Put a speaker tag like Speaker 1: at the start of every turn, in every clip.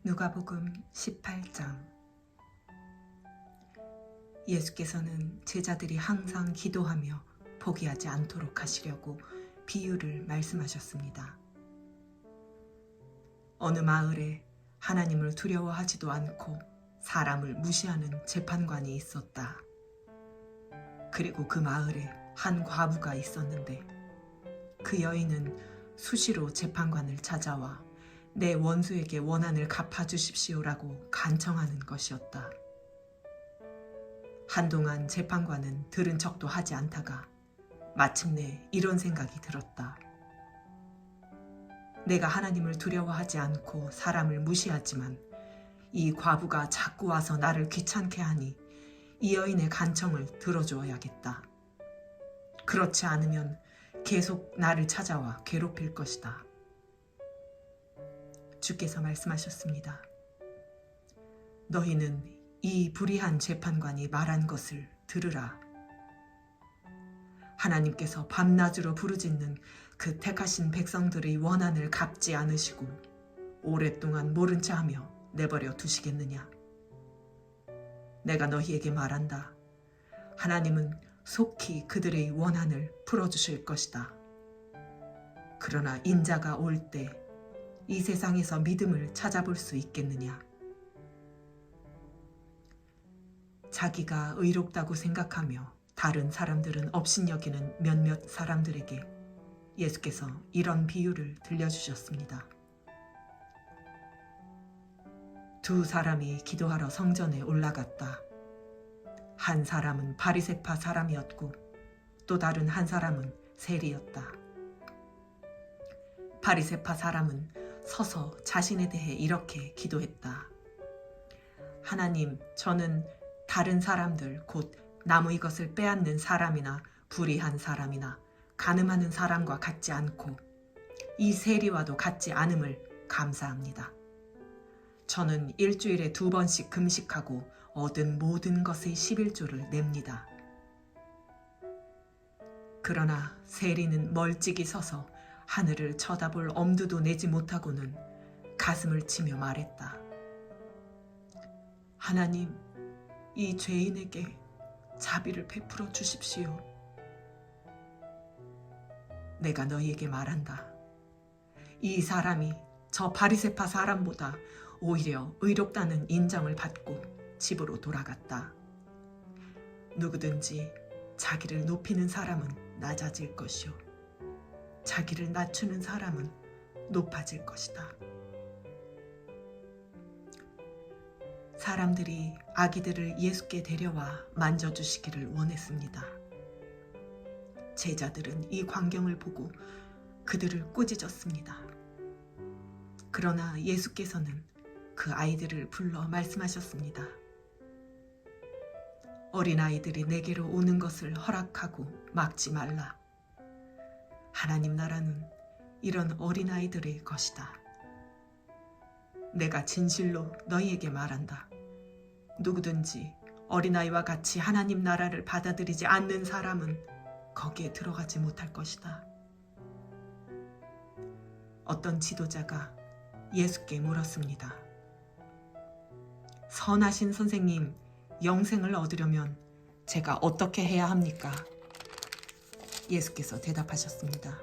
Speaker 1: 누가복음 18장. 예수께서는 제자들이 항상 기도하며 포기하지 않도록 하시려고 비유를 말씀하셨습니다. 어느 마을에 하나님을 두려워하지도 않고 사람을 무시하는 재판관이 있었다. 그리고 그 마을에 한 과부가 있었는데 그 여인은 수시로 재판관을 찾아와 내 원수에게 원한을 갚아주십시오라고 간청하는 것이었다. 한동안 재판관은 들은 척도 하지 않다가 마침내 이런 생각이 들었다. 내가 하나님을 두려워하지 않고 사람을 무시하지만 이 과부가 자꾸 와서 나를 귀찮게 하니 이 여인의 간청을 들어주어야겠다. 그렇지 않으면 계속 나를 찾아와 괴롭힐 것이다. 주께서 말씀하셨습니다. 너희는 이 불의한 재판관이 말한 것을 들으라. 하나님께서 밤낮으로 부르짖는 그 택하신 백성들의 원한을 갚지 않으시고 오랫동안 모른 체 하며 내버려 두시겠느냐. 내가 너희에게 말한다. 하나님은 속히 그들의 원한을 풀어주실 것이다. 그러나 인자가 올 때 이 세상에서 믿음을 찾아볼 수 있겠느냐. 자기가 의롭다고 생각하며 다른 사람들은 업신여기는 몇몇 사람들에게 예수께서 이런 비유를 들려주셨습니다. 두 사람이 기도하러 성전에 올라갔다. 한 사람은 바리새파 사람이었고 또 다른 한 사람은 세리였다. 바리새파 사람은 서서 자신에 대해 이렇게 기도했다. 하나님, 저는 다른 사람들 곧 남의 것을 빼앗는 사람이나 불의한 사람이나 간음하는 사람과 같지 않고 이 세리와도 같지 않음을 감사합니다. 저는 일주일에 2번씩 금식하고 얻은 모든 것의 11조를 냅니다. 그러나 세리는 멀찍이 서서 하늘을 쳐다볼 엄두도 내지 못하고는 가슴을 치며 말했다. 하나님, 이 죄인에게 자비를 베풀어 주십시오. 내가 너희에게 말한다. 이 사람이 저 바리새파 사람보다 오히려 의롭다는 인정을 받고 집으로 돌아갔다. 누구든지 자기를 높이는 사람은 낮아질 것이요 자기를 낮추는 사람은 높아질 것이다. 사람들이 아기들을 예수께 데려와 만져주시기를 원했습니다. 제자들은 이 광경을 보고 그들을 꾸짖었습니다. 그러나 예수께서는 그 아이들을 불러 말씀하셨습니다. 어린아이들이 내게로 오는 것을 허락하고 막지 말라. 하나님 나라는 이런 어린아이들의 것이다. 내가 진실로 너희에게 말한다. 누구든지 어린아이와 같이 하나님 나라를 받아들이지 않는 사람은 거기에 들어가지 못할 것이다. 어떤 지도자가 예수께 물었습니다. 선하신 선생님, 영생을 얻으려면 제가 어떻게 해야 합니까? 예수께서 대답하셨습니다.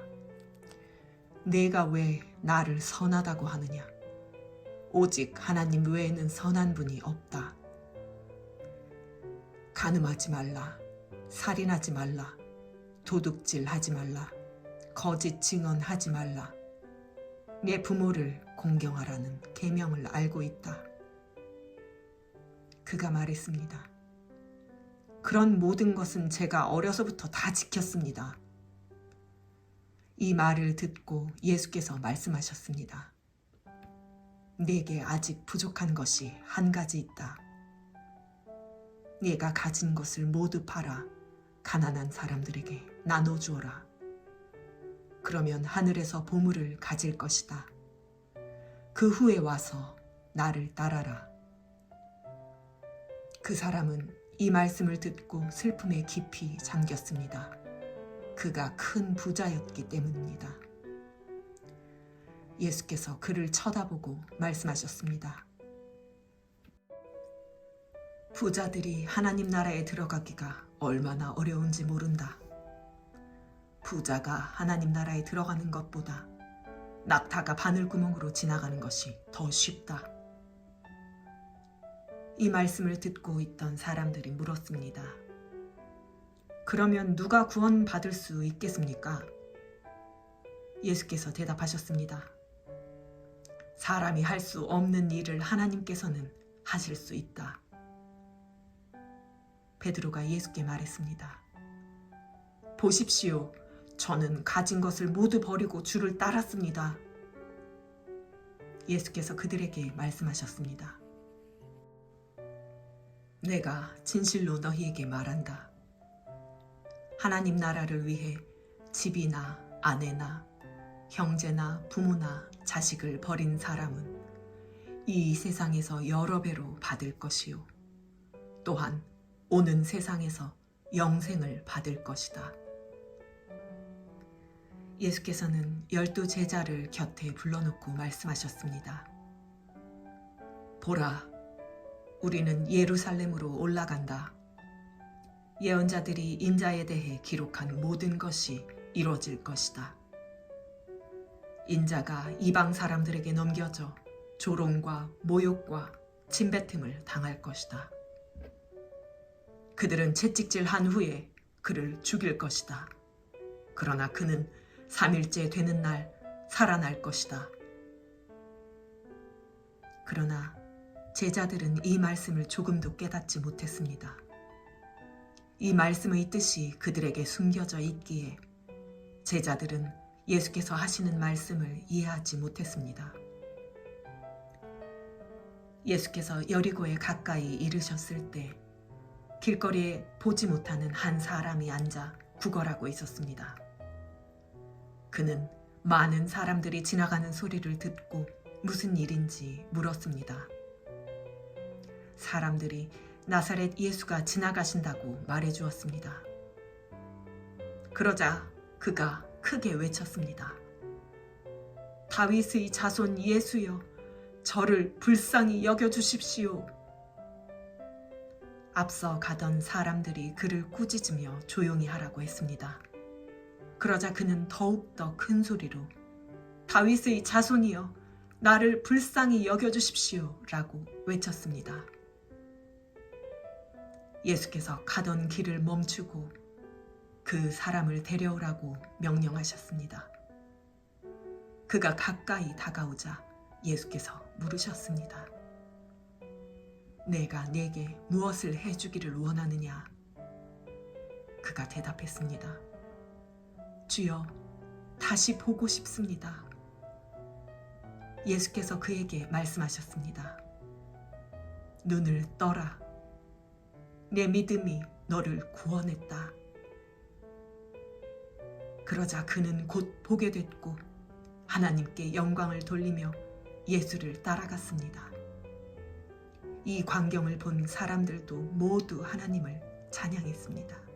Speaker 1: 내가 왜 나를 선하다고 하느냐? 오직 하나님 외에는 선한 분이 없다. 간음하지 말라, 살인하지 말라, 도둑질하지 말라, 거짓 증언하지 말라, 내 부모를 공경하라는 계명을 알고 있다. 그가 말했습니다. 그런 모든 것은 제가 어려서부터 다 지켰습니다. 이 말을 듣고 예수께서 말씀하셨습니다. 네게 아직 부족한 것이 한 가지 있다. 네가 가진 것을 모두 팔아 가난한 사람들에게 나눠주어라. 그러면 하늘에서 보물을 가질 것이다. 그 후에 와서 나를 따라라. 그 사람은 이 말씀을 듣고 슬픔에 깊이 잠겼습니다. 그가 큰 부자였기 때문입니다. 예수께서 그를 쳐다보고 말씀하셨습니다. 부자들이 하나님 나라에 들어가기가 얼마나 어려운지 모른다. 부자가 하나님 나라에 들어가는 것보다 낙타가 바늘구멍으로 지나가는 것이 더 쉽다. 이 말씀을 듣고 있던 사람들이 물었습니다. 그러면 누가 구원받을 수 있겠습니까? 예수께서 대답하셨습니다. 사람이 할 수 없는 일을 하나님께서는 하실 수 있다. 베드로가 예수께 말했습니다. 보십시오. 저는 가진 것을 모두 버리고 주를 따랐습니다. 예수께서 그들에게 말씀하셨습니다. 내가 진실로 너희에게 말한다. 하나님 나라를 위해 집이나 아내나 형제나 부모나 자식을 버린 사람은 이 세상에서 여러 배로 받을 것이요. 또한 오는 세상에서 영생을 받을 것이다. 예수께서는 12 제자를 곁에 불러놓고 말씀하셨습니다. 보라, 우리는 예루살렘으로 올라간다. 예언자들이 인자에 대해 기록한 모든 것이 이루어질 것이다. 인자가 이방 사람들에게 넘겨져 조롱과 모욕과 침뱉음을 당할 것이다. 그들은 채찍질한 후에 그를 죽일 것이다. 그러나 그는 3일째 되는 날 살아날 것이다. 그러나 제자들은 이 말씀을 조금도 깨닫지 못했습니다. 이 말씀의 뜻이 그들에게 숨겨져 있기에 제자들은 예수께서 하시는 말씀을 이해하지 못했습니다. 예수께서 여리고에 가까이 이르셨을 때 길거리에 보지 못하는 한 사람이 앉아 구걸하고 있었습니다. 그는 많은 사람들이 지나가는 소리를 듣고 무슨 일인지 물었습니다. 사람들이 나사렛 예수가 지나가신다고 말해주었습니다. 그러자 그가 크게 외쳤습니다. 다윗의 자손 예수여, 저를 불쌍히 여겨주십시오. 앞서 가던 사람들이 그를 꾸짖으며 조용히 하라고 했습니다. 그러자 그는 더욱더 큰 소리로 다윗의 자손이여, 나를 불쌍히 여겨주십시오 라고 외쳤습니다. 예수께서 가던 길을 멈추고 그 사람을 데려오라고 명령하셨습니다. 그가 가까이 다가오자 예수께서 물으셨습니다. 내가 네게 무엇을 해주기를 원하느냐? 그가 대답했습니다. 주여, 다시 보고 싶습니다. 예수께서 그에게 말씀하셨습니다. 눈을 떠라. 내 믿음이 너를 구원했다. 그러자 그는 곧 보게 됐고 하나님께 영광을 돌리며 예수를 따라갔습니다. 이 광경을 본 사람들도 모두 하나님을 찬양했습니다.